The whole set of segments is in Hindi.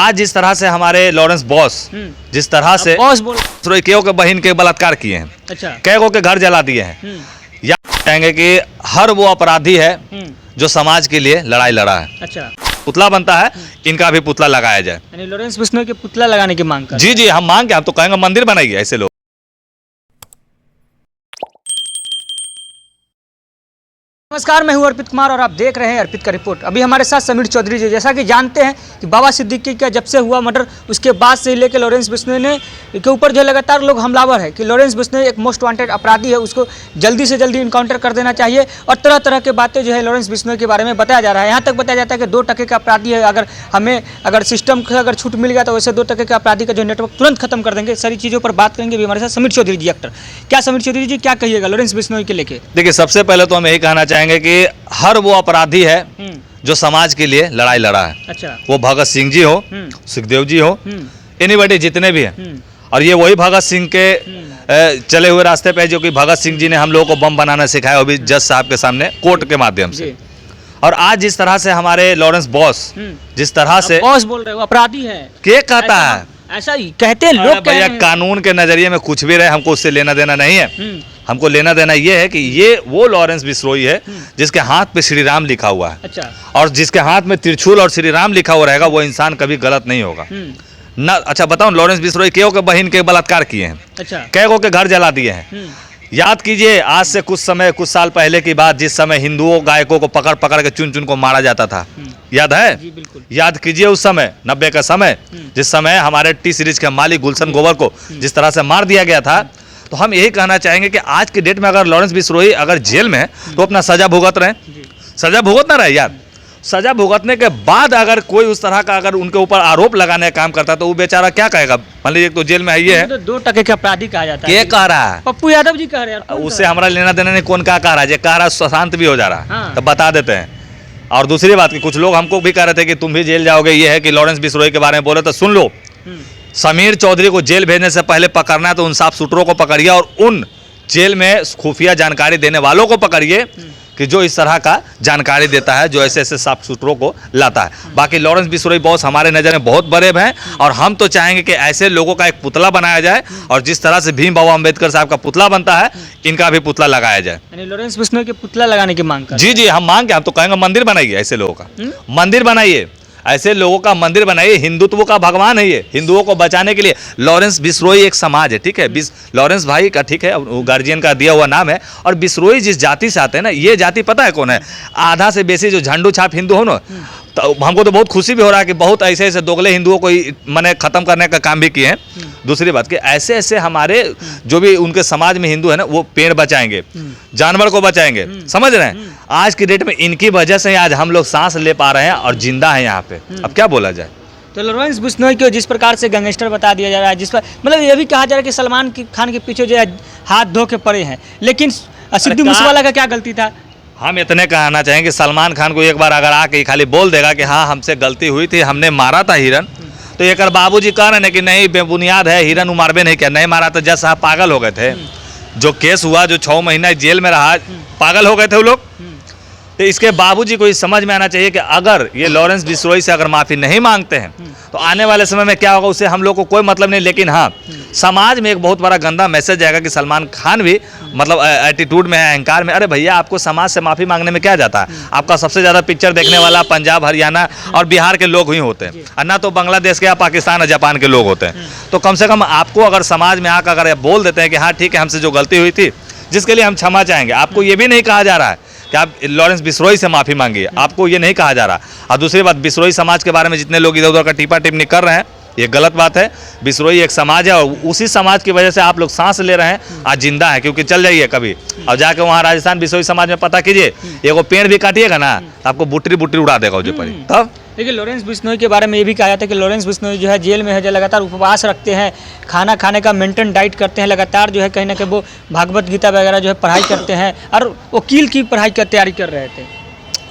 आज जिस तरह से हमारे लॉरेंस बॉस जिस तरह से बॉस बोल केओ के बहन के बलात्कार किए हैं, अच्छा कैगो के घर जला दिए हैं, या कहेंगे कि हर वो अपराधी है जो समाज के लिए लड़ाई लड़ा है। अच्छा, पुतला बनता है, इनका भी पुतला लगाया जाए। यानी लॉरेंस बिश्नोई के पुतला लगाने की मांग कर जी जी, हम मांग के हम तो कहेंगे मंदिर बनाइए ऐसे लोग। नमस्कार, मैं हूं अर्पित कुमार और आप देख रहे हैं अर्पित का रिपोर्ट। अभी हमारे साथ समीर चौधरी जी, जैसा कि जानते हैं कि बाबा सिद्दीकी का जब से हुआ मर्डर, उसके बाद से लेकर लॉरेंस बिश्नोई ने के ऊपर जो लगातार लोग हमलावर है कि लॉरेंस बिश्नोई एक मोस्ट वांटेड अपराधी है, उसको जल्दी से जल्दी इनकाउंटर कर देना चाहिए। और तरह तरह की बातें जो है लॉरेंस बिश्नोई के बारे में बताया जा रहा है। यहाँ तक बताया जाता है कि 2 टके का अपराधी है, अगर सिस्टम से अगर छूट मिल गया तो वैसे 2 टके का अपराधी का जो नेटवर्क तुरंत खत्म कर देंगे। सारी चीज़ों पर बात करेंगे। अभी हमारे साथ समीर चौधरी जी एक्टर। क्या समीर चौधरी जी क्या कहिएगा लॉरेंस बिश्नोई के लेके? देखिए, सबसे पहले तो हम यही कहना चाहेंगे कि हर वो अपराधी है जो समाज के लिए लड़ाई लड़ा है। अच्छा, वो भगत सिंह जी हो, सुखदेव जी हो, एनीबॉडी जितने भी हैं। और ये वही भगत सिंह के चले हुए रास्ते पे जो कि भगत सिंह जी ने हम लोगों को बम बनाना सिखाया, वो भी जज साहब के सामने कोर्ट के माध्यम से। और आज जिस तरह से हमारे लॉरेंस बॉस जिस तरह से बॉस बोल रहे हो अपराधी है, के कहता है ऐसा ही कहते हैं लोग। भैया, कानून के नजरिए में कुछ भी रहे, हमको उससे लेना देना नहीं है। हमको लेना देना ये है कि ये वो लॉरेंस बिश्नोई है जिसके हाथ पे श्री राम लिखा हुआ है। अच्छा, और जिसके हाथ में त्रिशूल और श्री राम लिखा हुआ रहेगा, वो इंसान कभी गलत नहीं होगा ना। अच्छा बताओ, लॉरेंस बिश्नोई कैगो के बहन के बलात्कार किए हैं, अच्छा, कैगो के घर जला दिए हैं। याद कीजिए, आज से कुछ साल पहले की बात, जिस समय हिंदुओं गायकों को पकड़ पकड़ के चुन चुन को मारा जाता था, याद है? जी बिल्कुल। याद कीजिए उस समय 90 का समय, जिस समय हमारे टी सीरीज के मालिक गुलशन ग्रोवर को जिस तरह से मार दिया गया था। तो हम यही कहना चाहेंगे कि आज की डेट में अगर लॉरेंस बिश्नोई अगर जेल में है तो अपना सजा भुगत रहे, सजा भुगत ना रहे यार। सजा भुगतने के बाद अगर कोई उस तरह का अगर उनके ऊपर आरोप लगाने का काम करता है तो वो बेचारा क्या कहेगा? मान लीजिए तो जेल में है, ये है तो 2 टके का अपराधी कहा जाता है। ये कह रहा है पप्पू यादव जी कह रहे हैं, उससे हमारा लेना देना नहीं। कौन क्या कह रहा है? ये कह रहा है सुशांत भी हो जा रहा है। हाँ। तो बता देते हैं। और दूसरी बात कि कुछ लोग हमको भी कह रहे थे कि तुम भी जेल जाओगे, ये है कि लॉरेंस बिश्नोई के बारे में बोले, तो सुन लो, समीर चौधरी को जेल भेजने से पहले पकड़ना है तो उन साफ शूटरों को पकड़िए और उन जेल में खुफिया जानकारी देने वालों को पकड़िए कि जो इस तरह का जानकारी देता है, जो ऐसे ऐसे साफ शूटरों को लाता है। बाकी लॉरेंस बिश्नोई बॉस हमारे नज़र में बहुत बड़े हैं और हम तो चाहेंगे कि ऐसे लोगों का एक पुतला बनाया जाए और जिस तरह से भीम बाबा अम्बेडकर साहब का पुतला बनता है, इनका भी पुतला लगाया जाए। यानी लॉरेंस बिश्नोई के पुतला लगाने की मांग कर। जी जी, हम मांग के हम तो कहेंगे मंदिर बनाइए ऐसे लोगों का, मंदिर बनाइए, ऐसे लोगों का मंदिर बनाइए। हिंदुत्व का भगवान है ये, हिंदुओं को बचाने के लिए। लॉरेंस बिश्नोई एक समाज है, ठीक है, लॉरेंस भाई का, ठीक है, गार्जियन का दिया हुआ नाम है। और बिश्नोई जिस जाति से आते हैं ना, ये जाति पता है कौन है? आधा से बेसी जो झंडू छाप हिंदू हो ना, तो हमको तो बहुत खुशी भी हो रहा है कि बहुत ऐसे ऐसे दोगले हिंदुओं को मैंने खत्म करने का काम भी किए हैं। दूसरी बात कि ऐसे ऐसे हमारे जो भी उनके समाज में हिंदू है ना, वो पेड़ बचाएंगे, जानवर को बचाएंगे, समझ रहे हैं? आज की डेट में इनकी वजह से आज हम लोग सांस ले पा रहे हैं और जिंदा हैं यहाँ पे। अब क्या बोला जाए? तो लॉरेंस बिश्नोई को जिस प्रकार से गैंगस्टर बता दिया जा रहा है, जिस पर मतलब ये भी कहा जा रहा है कि सलमान खान के पीछे जो है हाथ धो के पड़े हैं, लेकिन सिद्धू मूसेवाला का क्या गलती था? हम इतने कहना चाहेंगे कि सलमान खान को एक बार अगर आके खाली बोल देगा कि हाँ हमसे गलती हुई थी, हमने मारा था हिरन, तो एक बाबूजी कह रहे हैं कि नहीं बेबुनियाद है, हिरन उमारबे नहीं किया, नहीं मारा तो जज साहब पागल हो गए थे। जो केस हुआ, जो 6 महीना जेल में रहा, पागल हो गए थे वो लोग। तो इसके बाबूजी को समझ में आना चाहिए कि अगर ये लॉरेंस बिश्नोई से अगर माफ़ी नहीं मांगते हैं तो आने वाले समय में क्या होगा उससे हम लोग को कोई मतलब नहीं। लेकिन हाँ, समाज में एक बहुत बड़ा गंदा मैसेज जाएगा कि सलमान खान भी मतलब एटीट्यूड में है, अहंकार में। अरे भैया, आपको समाज से माफ़ी मांगने में क्या जाता है? आपका सबसे ज़्यादा पिक्चर देखने वाला पंजाब, हरियाणा और बिहार के लोग ही होते हैं, और ना तो बांग्लादेश के या पाकिस्तान और जापान के लोग होते हैं। तो कम से कम आपको अगर समाज में आकर अगर बोल देते हैं कि हाँ ठीक है, हमसे जो गलती हुई थी, जिसके लिए हम क्षमा चाहेंगे, आपको ये भी नहीं कहा जा रहा है कि आप लॉरेंस बिश्नोई से माफ़ी मांगिए, आपको ये नहीं कहा जा रहा। और दूसरी बात, बिश्नोई समाज के बारे में जितने लोग इधर उधर का टिप्पा टिप्पणी कर रहे हैं, ये गलत बात है। बिश्नोई एक समाज है और उसी समाज की वजह से आप लोग सांस ले रहे हैं, आज जिंदा है। क्योंकि चल जाइए कभी और जाके वहाँ राजस्थान बिश्नोई समाज में पता कीजिए, एगो पेड़ भी काटिएगा ना, आपको बुटरी बुटरी उड़ा देगा जो पड़ी। तब देखिए, लॉरेंस बिश्नोई के बारे में ये भी कहा जाता है कि लॉरेंस बिश्नोई जो है जेल में है, जो लगातार उपवास रखते हैं, खाना खाने का मेंटेन डाइट करते हैं, लगातार जो है कहीं ना कहीं वो भागवत गीता वगैरह जो है पढ़ाई करते हैं और वकील की पढ़ाई की तैयारी कर रहे थे।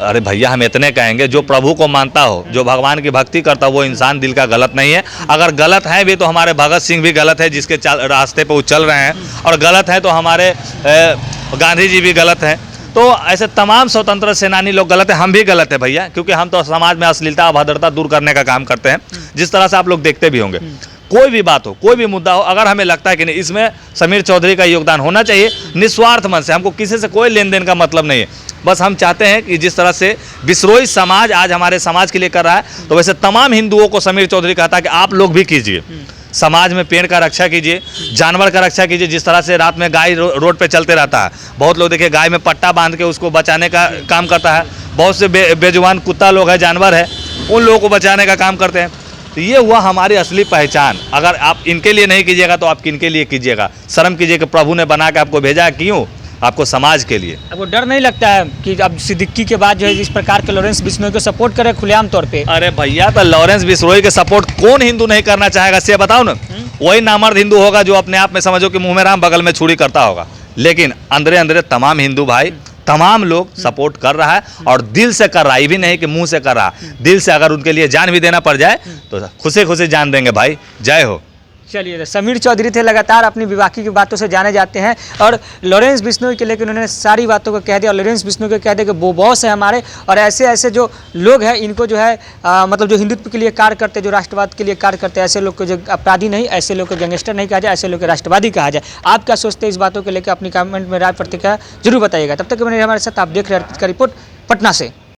अरे भैया, हम इतने कहेंगे, जो प्रभु को मानता हो, जो भगवान की भक्ति करता हो, वो इंसान दिल का गलत नहीं है। अगर गलत है भी तो हमारे भगत सिंह भी गलत है जिसके रास्ते पे वो चल रहे हैं, और गलत है तो हमारे गांधी जी भी गलत हैं। तो ऐसे तमाम स्वतंत्र सेनानी लोग गलत है, हम भी गलत है भैया, क्योंकि हम तो समाज में अश्लीलता अभद्रता दूर करने का काम करते हैं, जिस तरह से आप लोग देखते भी होंगे। कोई भी बात हो, कोई भी मुद्दा हो, अगर हमें लगता है कि नहीं इसमें समीर चौधरी का योगदान होना चाहिए, निस्वार्थ मन से, हमको किसी से कोई लेन देन का मतलब नहीं है, बस हम चाहते हैं कि जिस तरह से विश्रोई समाज आज हमारे समाज के लिए कर रहा है, तो वैसे तमाम हिंदुओं को समीर चौधरी कहता है कि आप लोग भी कीजिए, समाज में पेड़ का रक्षा कीजिए, जानवर का रक्षा कीजिए। जिस तरह से रात में गाय रोड पे चलते रहता है, बहुत लोग देखिए गाय में पट्टा बांध के उसको बचाने का काम करता है, बहुत से बेजुबान कुत्ता लोग हैं, जानवर है, उन लोगों को बचाने का काम करते हैं। तो ये हुआ हमारी असली पहचान। अगर आप इनके लिए नहीं कीजिएगा तो आप किनके लिए कीजिएगा? शर्म कीजिए कि प्रभु ने बना के आपको भेजा है, क्यों? आपको समाज के लिए। अब वो डर नहीं लगता है कि अब सिद्दीकी के बाद जो है इस प्रकार के लॉरेंस बिश्नोई को सपोर्ट करे खुलेआम तौर पे? अरे भैया, तो लॉरेंस बिश्नोई के सपोर्ट कौन हिंदू नहीं करना चाहेगा, से बताओ ना। वही नामर्द हिंदू होगा जो अपने आप में समझो कि मुंह में राम बगल में छुरी करता होगा, लेकिन अंदरे अंदरे तमाम हिंदू भाई, तमाम लोग सपोर्ट कर रहा है, और दिल से कर रहा है, ये भी नहीं कि मुंह से कर रहा है, दिल से। अगर उनके लिए जान भी देना पड़ जाए तो खुशी खुशी जान देंगे भाई। जय हो। चलिए, समीर चौधरी थे, लगातार अपनी विवाकी की बातों से जाने जाते हैं, और लॉरेंस बिश्नोई के लेकर उन्होंने सारी बातों को कह दिया। लॉरेंस बिश्नोई को कह दिया कि वो बॉस है हमारे, और ऐसे ऐसे जो लोग हैं इनको जो है मतलब जो हिंदुत्व के लिए कार्य करते, जो राष्ट्रवाद के लिए कार्य करते हैं, ऐसे लोग को जो अपराधी नहीं, ऐसे लोग को गैंगस्टर नहीं कहा जाए, ऐसे लोग को राष्ट्रवादी कहा जाए। आप क्या सोचते हैं इस बातों को लेकर? अपनी कमेंट में राय प्रतिक्रिया जरूर बताइएगा। तब तक बने हमारे साथ, आप देख रहे हैं अर्पित का रिपोर्ट पटना से।